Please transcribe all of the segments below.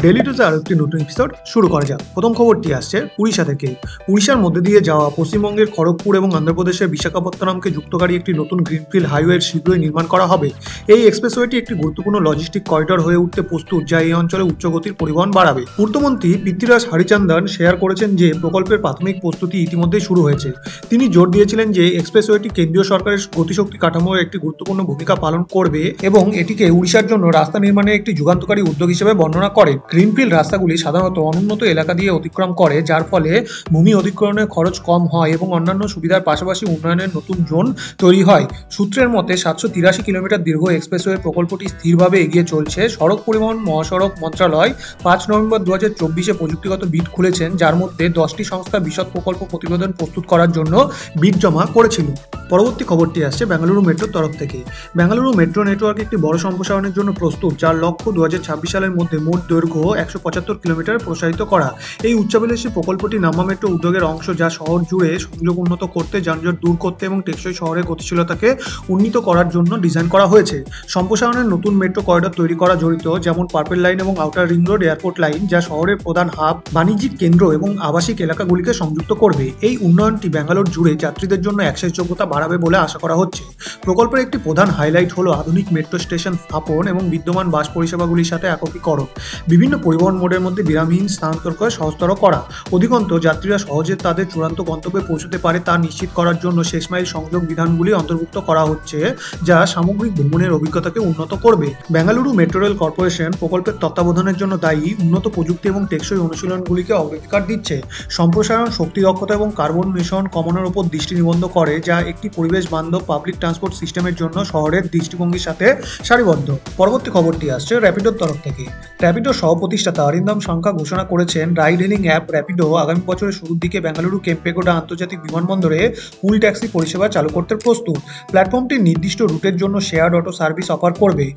Daily টুজে আরও একটি নতুন এপিসোড শুরু করা যাক। প্রথম খবরটি আসছে উড়িষ্যা থেকে। উড়িষ্যার মধ্যে দিয়ে যাওয়া পশ্চিমবঙ্গের খড়গপুর এবং অন্ধ্রপ্রদেশের বিশাখাপত্তনমকে যুক্তকারী একটি নতুন গ্রিনফিল্ড হাইওয়ে শীঘ্রই নির্মাণ করা হবে। এই এক্সপ্রেসওয়েটি একটি গুরুত্বপূর্ণ লজিস্টিক করিডর হয়ে উঠতে প্রস্তুত, যা এই অঞ্চলে উচ্চগতির পরিবহন বাড়াবে। পূর্তমন্ত্রী পৃথ্বীরাজ হরিচন্দন শেয়ার করেছেন যে প্রকল্পের প্রাথমিক প্রস্তুতি ইতিমধ্যেই শুরু হয়েছে। তিনি জোর দিয়েছিলেন যে এক্সপ্রেসওয়েটি কেন্দ্রীয় সরকারের গতিশক্তি কাঠামোর একটি গুরুত্বপূর্ণ ভূমিকা পালন করবে এবং এটিকে উড়িষ্যার জন্য রাস্তা নির্মাণের একটি যুগান্তকারী উদ্যোগ হিসেবে বর্ণনা করেন। গ্রিনফিল্ড রাস্তাগুলি সাধারণত অনুন্নত এলাকা দিয়ে অতিক্রম করে, যার ফলে ভূমি অধিগ্রহণের খরচ কম হয় এবং অন্যান্য সুবিধার পাশাপাশি উন্নয়নের নতুন জোন তৈরি হয়। সূত্রের মতে 783 কিলোমিটার দীর্ঘ এক্সপ্রেসওয়ে প্রকল্পটি স্থিরভাবে এগিয়ে চলছে। সড়ক পরিবহন মহাসড়ক মন্ত্রণালয় 5 নভেম্বর 2024 প্রযুক্তিগত বিড খুলেছেন, যার মধ্যে 10টি সংস্থা বিশদ প্রকল্প প্রতিবেদন প্রস্তুত করার জন্য বিড জমা করেছিল। পরবর্তী খবরটি আসছে বেঙ্গালুরু মেট্রোর তরফ থেকে। বেঙ্গালুরু মেট্রো নেটওয়ার্ক একটি বড় সম্প্রসারণের জন্য প্রস্তুত, যার লক্ষ্য 2026 সালের মধ্যে মোট দৈর্ঘ্য 175 কিলোমিটার প্রসারিত করা। এই উচ্চাভিলাষী প্রকল্পটি নাম্বা মেট্রো উদ্যোগের অংশ, যা শহর জুড়ে সংযোগ উন্নত করতে, যানজট দূর করতে এবং টেকসই শহরের গতিশীলতাকে উন্নীত করার জন্য ডিজাইন করা হয়েছে। সম্প্রসারণের নতুন মেট্রো করিডর তৈরি করা জড়িত, যেমন পার্পেল লাইন এবং outer ring road airport line, যা শহরের প্রধান হাব, বাণিজ্যিক কেন্দ্র এবং আবাসিক এলাকাগুলিকে সংযুক্ত করবে। এই উন্নয়নটি ব্যাঙ্গালোর জুড়ে যাত্রীদের জন্য অ্যাক্সেসযোগ্যতা বাড়াবে বলে আশা করা হচ্ছে। প্রকল্পের একটি প্রধান হাইলাইট হলো আধুনিক মেট্রো স্টেশন স্থাপন এবং বিদ্যমান বাস পরিষেবাগুলির সাথে একীকরণ, বিভিন্ন পরিবহন মোডের মধ্যে বিরামহীন স্থানান্তর করে সহজতর করা। অধিকন্তু যাত্রীরা সহজে তাদের চূড়ান্ত গন্তব্যে পৌঁছতে পারে তা নিশ্চিত করার জন্য শেষ মাইল সংযোগ বিধানগুলি অন্তর্ভুক্ত করা হচ্ছে, যা সামগ্রিক ভ্রমণের অভিজ্ঞতাকে উন্নত করবে। বেঙ্গালুরু মেট্রো রেল কর্পোরেশন প্রকল্পের তত্ত্বাবধানের জন্য দায়ী উন্নত প্রযুক্তি এবং টেকসই অনুশীলনগুলিকে অগ্রাধিকার দিচ্ছে। সম্প্রসারণ শক্তি দক্ষতা এবং কার্বন নিঃসরণ কমানোর উপর দৃষ্টি নিবদ্ধ করে, যা একটি পরিবেশ বান্ধব পাবলিক ট্রান্সপোর্ট সিস্টেমের জন্য শহরের দৃষ্টিভঙ্গির সাথে সারিবদ্ধ। পরবর্তী খবরটি আসছে র্যাপিডোর তরফ থেকে। র্যাপিডোর সহ-প্রতিষ্ঠাতা অরিন্দম সাংখা ঘোষণা করেছেন, রাইড হেলিং অ্যাপ র্যাপিডো আগামী বছরের শুরুর দিকে বেঙ্গালুরু কেম্পেগৌড়া আন্তর্জাতিক বিমানবন্দরে পুল ট্যাক্সি পরিষেবা চালু করতে প্রস্তুত। প্ল্যাটফর্মটি নির্দিষ্ট রুটের জন্য শেয়ার্ড অটো সার্ভিস অফার করবে।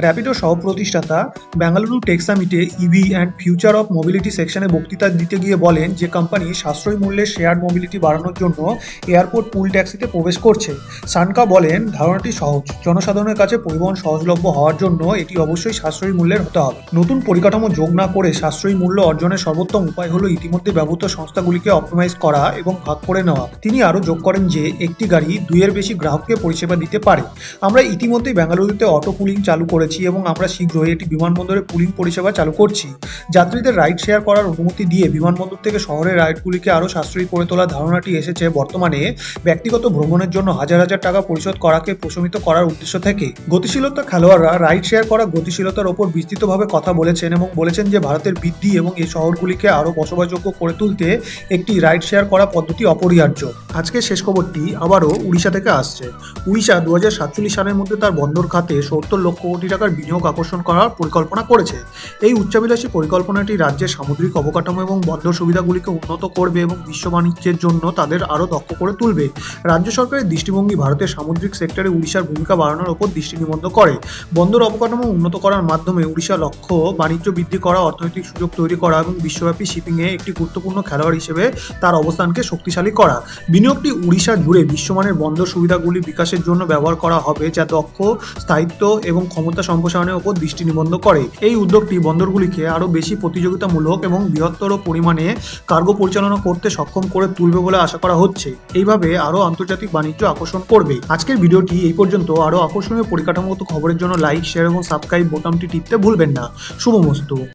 র্যাপিডোর সহ-প্রতিষ্ঠাতা বেঙ্গালুরু টেক সামিটে EV and future of mobility সেকশনে বক্তৃতা দিতে গিয়ে বলেন যে কোম্পানি সাশ্রয়ী মূল্যে শেয়ার্ড মোবিলিটি বাড়ানোর জন্য এয়ারপোর্ট পুল ট্যাক্সিতে প্রবেশ করছে। সানকা বলেন, ধারণাটি সহজ। জনসাধারণের কাছে পরিবহন সহজলভ্য হওয়ার জন্য এটি অবশ্যই সাশ্রয়ী মূল্যের হতে হবে। নতুন পরিকাঠামো যোগ না করে সাশ্রয়ী মূল্য অর্জনের সর্বোত্তম উপায় হলো ইতিমধ্যে ব্যবহৃত সংস্থাগুলিকে অপটিমাইজ করা এবং ভাগ করে নেওয়া। তিনি আরও যোগ করেন যে একটি গাড়ি 2-এর বেশি গ্রাহককে পরিষেবা দিতে পারে। আমরা ইতিমধ্যেই বেঙ্গালুরুতে অটো পুলিং চালু করেছি এবং আমরা শীঘ্রই এটি বিমানবন্দরে পুলিং পরিষেবা চালু করছি। যাত্রীদের রাইড শেয়ার করার অনুমতি দিয়ে বিমানবন্দর থেকে শহরের রাইডগুলিকে আরও সাশ্রয়ী করে তোলার ধারণাটি এসেছে বর্তমানে ব্যক্তিগত ভ্রমণের জন্য হাজার হাজার টাকা পরিশোধ করাকে প্রশমিত করার উদ্দেশ্য থেকে। গতিশীলতা খেলোয়াড়রা রাইড শেয়ার করা গতিশীলতার ওপর বিস্তৃতভাবে কথা বলেছেন এবং বলেছেন যে ভারতের বৃদ্ধি এবং এই শহরগুলিকে আরও বসবাসযোগ্য করে তুলতে একটি রাইড শেয়ার করা পদ্ধতি অপরিহার্য। আজকে শেষ খবরটি আবারও উড়িষ্যা থেকে আসছে। উড়িষ্যা 2047 সালের মধ্যে তার বন্দর খাতে 70 লক্ষ কোটি টাকার বিনিয়োগ আকর্ষণ করার পরিকল্পনা করেছে। এই উচ্চাভিলাষী পরিকল্পনাটি রাজ্যের সামুদ্রিক অবকাঠামো এবং বন্দর সুবিধাগুলিকে উন্নত করবে এবং বিশ্ব বাণিজ্যের জন্য তাদের আরও দক্ষ করে তুলবে। রাজ্য সরকারের দৃষ্টিভঙ্গি ভারতের সামুদ্রিক সেক্টরে উড়িষ্যার ভূমিকা বাড়ানোর উপর দৃষ্টি নিবদ্ধ করে। বন্দর অবকাঠামো উন্নত করার মাধ্যমে উড়িষ্যার লক্ষ্য বাণিজ্য বৃদ্ধি করা, অর্থনৈতিক সুযোগ তৈরি করা এবং বিশ্বব্যাপী শিপিংয়ে একটি গুরুত্বপূর্ণ খেলোয়াড় হিসেবে তার অবস্থানকে শক্তিশালী করা। বিনিয়োগটি উড়িষ্যা জুড়ে বিশ্বমানের বন্দর সুবিধাগুলি বিকাশের জন্য ব্যবহার করা হবে, যা দক্ষ, স্থায়িত্ব এবং ক্ষমতা সম্প্রসারণের উপর দৃষ্টি নিবদ্ধ করে। এই উদ্যোগটি বন্দরগুলিকে আরও বেশি প্রতিযোগিতামূলক এবং বৃহত্তর পরিমাণে কার্গো পরিচালনা করতে সক্ষম করে তুলবে বলে আশা করা হচ্ছে। এইভাবে আরও আন্তর্জাতিক বাণিজ্য আকর্ষণ করবে। আজকের ভিডিওটি এই পর্যন্ত। আরও আকর্ষণীয় পরিকাঠামোগত খবরের জন্য লাইক, শেয়ার এবং সাবস্ক্রাইব বোতামটি টিপতে ভুলবেন না। শুভমস্তু।